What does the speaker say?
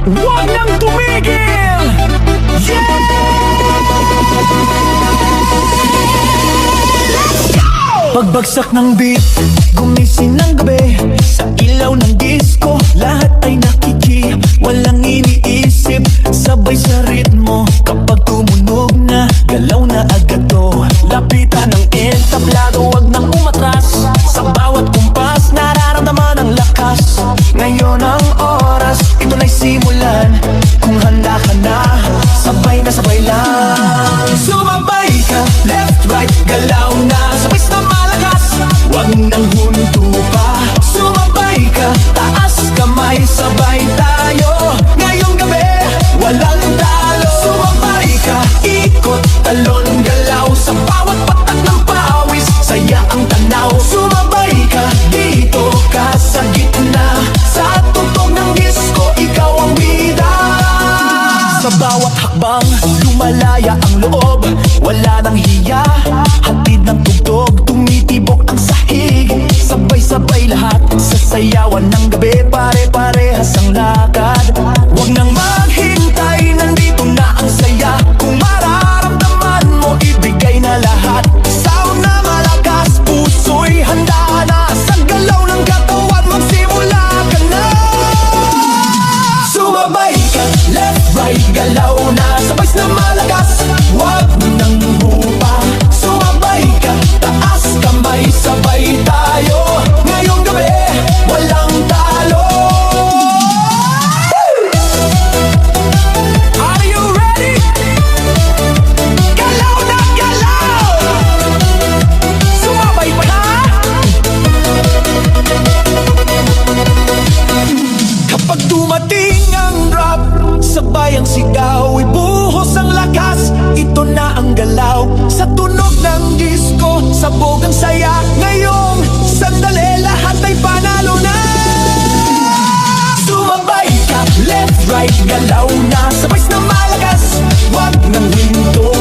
Huwag nang tumigil! Yeah! Let's go! Pagbagsak ng beat, gumising ng gabi. Sa ilaw ng disco, lahat ay nakiki. Walang iniisip, sabay sa ritmo. Kapag tumunog na, galaw na agad to. Lapitan ng entablado, wag nang umatras. Sa bawat kumpas, nararamdaman ang lakas. Ngayon ang oras, ito na'y simulan. Kung handa ka na, sabay lang. Sumabay ka, left, right, galaw na. Sabay na malakas, wag nang huminto pa. Sumabay ka, taas kamay, sabay tayo. Ngayong gabi, walang talo. Sumabay ka, ikot, talon, galaw. Sa bawat patak ng pawis, saya ang tanaw. Sumabay ka, dito ka sa gitna. Sa tugtog ng disco, ikaw ang bida. Sa bawat hakbang, lumalaya ang loob. Wala nang hiya, hatid ng tugtog. Tumitibok ang sahig, sabay-sabay lahat. Sa sayawan ng gabi, pare-parehas ang lakad. Huwag nang maghintay, nandito na ang saya. Kung mararamdaman mo, ibigay na lahat. Sound na malakas, puso'y handa na. Sa galaw ng katawan, magsimula ka na. Sumabay ka, left, right, galaw na. Sabay na malakas, wag nang hupa. Sumabay ka, taas kamay, sabay tayo. Ngayong gabi, walang talo. Are you ready? Galaw na galaw! Sumabay pa na! Kapag dumating ang rap, sabay ang sigaw, ibuhos ang lakas. Ito na ang galaw, sa tunog ng disco, sabog ang saya. Ngayong sandali, lahat ay panalo na. Sumabay ka, left, right, galaw na. Sabay na malakas, wag nang hinto